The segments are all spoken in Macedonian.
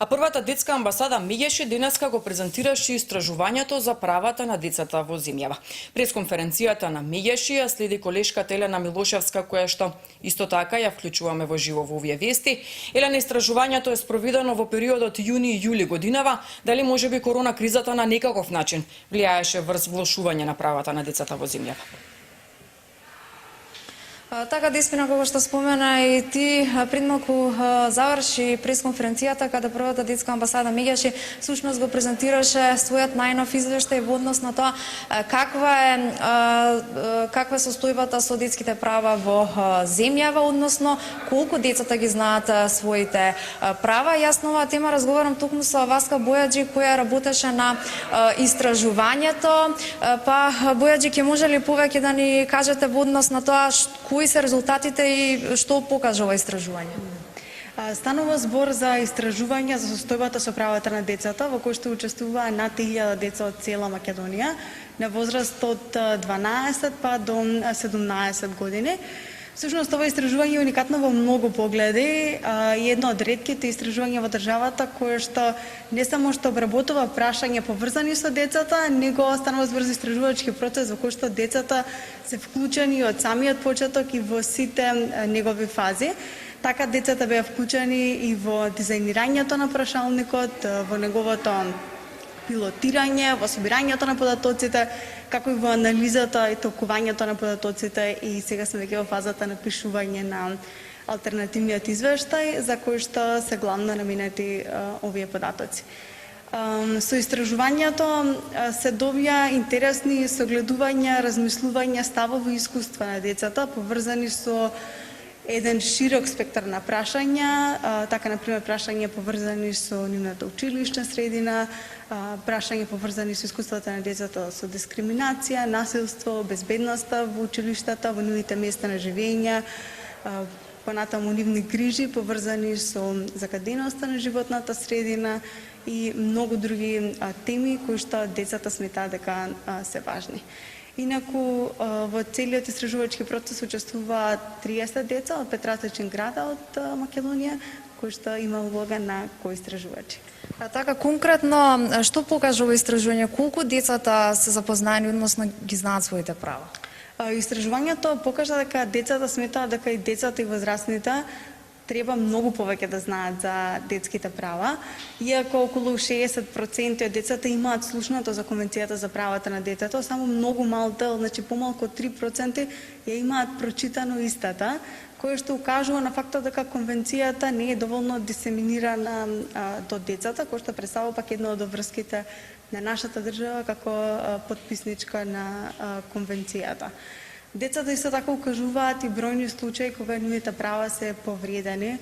А првата детска амбасада Меѓеши денеска го презентираше истражувањето за правата на децата во земјава. Пресконференцијата на Меѓеши ја следи колешката Елена Милошевска, која што исто така ја вклучуваме во живо во овие вести. Елена, истражувањето е спроведено во периодот јуни-јули годинава. Дали можеби корона кризата на некаков начин влијаеше врз влошување на правата на децата во земјава? Така, Деспина, кога што спомена и ти, пред малку заврши пресконференцијата каде првата детска амбасада Меѓеши всушност го презентираше својот најнов извештај во однос на тоа каква е состојбата со детските права во земјава, односно колку децата ги знаат своите права. Јас на оваа тема разговарам токму со Васка Бојаджи, која работеше на истражувањето. Па, Бојаджи, ќе може ли повеќе да ни кажете во однос на тоа кои се резултатите и што покажа ова истражување? Станува збор за истражување за состојбата со правата на децата, во кој што учествуваа над 1000 деца од цела Македонија на возраст од 12 па до 17 години. Всушност, ова истражување е уникатно во многу погледи и едно од ретките истражувања во државата кое што не само што обработува прашања поврзани со децата, него станува збор за истражувачки процес во кој што децата се вклучени од самиот почеток и во сите негови фази. Така децата беа вклучени и во дизајнирањето на прашалникот, во неговото пилотирање, во собирањето на податоците, како и во анализата и толкувањето на податоците, и сега сме веќе во фазата на пишување на алтернативниот извештај за кој што се главно наменети овие податоци. Со истражувањето се добија интересни согледувања, размислувања, ставови и искуства на децата поврзани со еден широк спектар на прашања, така например прашања поврзани со нивната училишна средина, прашања поврзани со искуствата на децата со дискриминација, насилство, безбедноста во училиштата, во нивните места на живење, понатаму нивни грижи поврзани со загаденоста на животната средина и многу други теми кои што децата сметаат дека се важни. Инаку, во целиот истражувачки процес учествуваат 30 деца од 5 различни града од Македонија, кои што има улога на коистражувачи. Така, конкретно, што покажа ова истражување? Колку децата се запознаени, односно ги знаат своите права? Истражувањето покажа дека децата сметаат дека и децата и возрастните треба многу повеќе да знаат за детските права, иако околу 60% од децата имаат слушнато за Конвенцијата за правата на детето, само многу мал дел, значи помалку од 3% ја имаат прочитано истата, кое што укажува на фактот дека Конвенцијата не е доволно дисеминирана до децата, кој што представува пак една од обврските на нашата држава како потписничка на Конвенцијата. Децата исто така укажуваат и бројни случаи кога нивните права се повредени,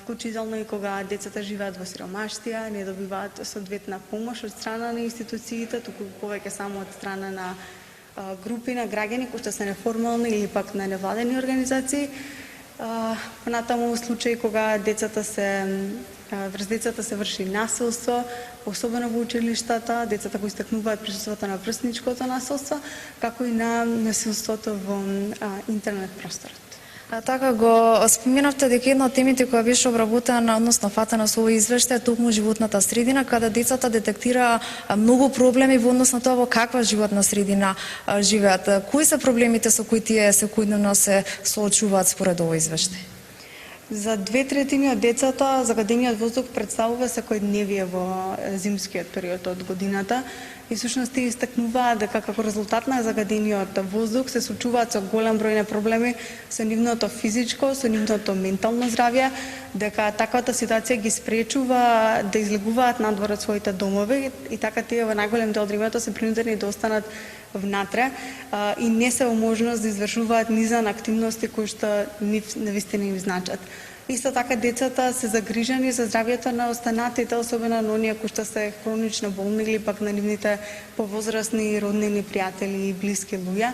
вклучително и кога децата живеат во сиромаштија, не добиваат соодветна помош од страна на институциите, туку повеќе само од страна на групи на граѓани кои што се неформални или пак на невладени организации. Понатаму случаи кога врз децата се врши насилство, особено во училиштата, децата кои истакнуваат присуството на врсничкото насилство, како и на насилството во интернет просторот. Така, го споменавте дека една од темите која беше обработена, односно фатена со овој извештај, токму животната средина, каде децата детектира многу проблеми во однос на тоа во каква животна средина живеат. Кои се проблемите со кои тие секојдневно се соочуваат според овој извештај? За 2/3 од децата загадениот воздух представува секојдневие во зимскиот период од годината и всушност тие истакнуваат дека како резултат на загадениот воздух се соочуваат со голем број на проблеми со нивното физичко, со нивното ментално здравје, дека таквата ситуација ги спречува да излегуваат надвор од своите домови и така тие во најголем дел од времето се принудени да останат внатре и не се во можност да извршуваат низан активности кои што навистина им значат. Исто така децата се загрижени за здравјето на останатите, особено на оние кои што се хронично болни или пак на нивните повозрасни роднини, пријатели и блиски луѓе,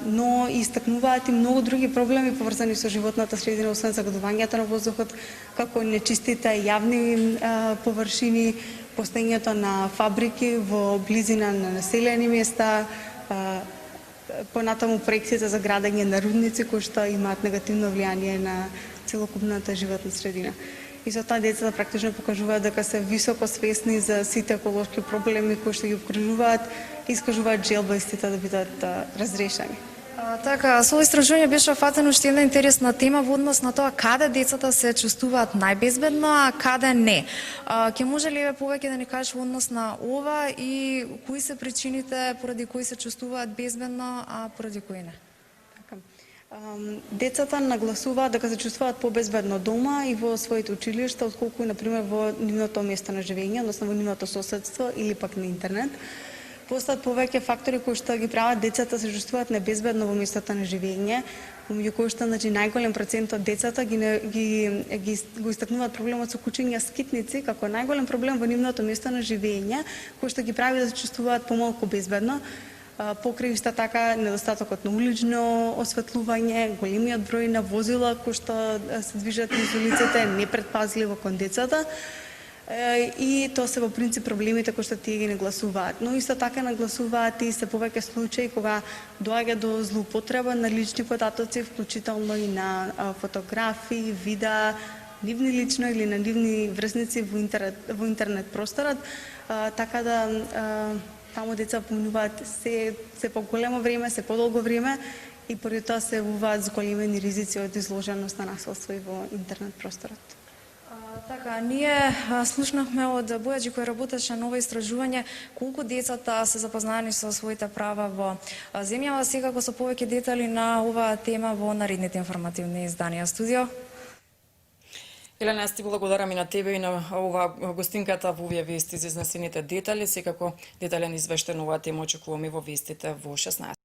но истакнуваат и многу други проблеми поврзани со животната средина, освен загадувањето на воздухот, како нечистите јавни површини, постоењето на фабрики во близина на населени места, понатаму проекциите за градење на рудници кои што имаат негативно влијание на целокупната животна средина. И со тоа децата практично покажуваат дека се високо свесни за сите еколошки проблеми кои што ги обкружуваат и искажуваат желба истите да бидат разрешени. Така, со истражување беше фатено уште една интересна тема во однос на тоа каде децата се чувствуваат најбезбедно, а каде не. Ќе може ли повеќе да ни кажеш во однос на ова и кои се причините поради кои се чувствуваат безбедно, а поради кои не? Така. Децата нагласуваат дека се чувствуваат побезбедно дома и во своите училишта, отколку и, например, во нивното место на живење, односно во нивното соседство или пак на интернет. Постојат повеќе фактори кои што ги прават децата се чувствуваат небезбедно во местото на живење, помеѓу кои што најголем процент од децата го истакнуваат проблемот со кучење скитници како најголем проблем во нивното место на живење, кој што ги прави да се чувствуваат помалку безбедно. Покрај исто така недостатокот на улично осветлување, големиот број на возила кои што се движат низ улиците, непредпазливо кон децата. И тоа се во принцип проблемите кои што тие ги нагласуваат. Но исто така нагласуваат и се повеќе случаи кога доаѓа до злоупотреба на лични податоци, вклучително и на фотографии, видеа, нивни лично или на нивни врсници во интернет просторот, така да таму деца поминуваат се поголемо време, се подолго време и поради тоа се јавуваат зголемени ризици од изложеност на насилство и во интернет просторот. Така, ние слушнавме од Бојаджи кој работеше на ова истражување колку децата се запознаени со своите права во земјава. Секако со повеќе детали на оваа тема во наредните информативни изданија. Студио. Елена, јас ти благодарам и на тебе и на ова гостинката во овие вести за изнесените детали. Секако детален извештај на оваа тема очекуваме во вестите во 16.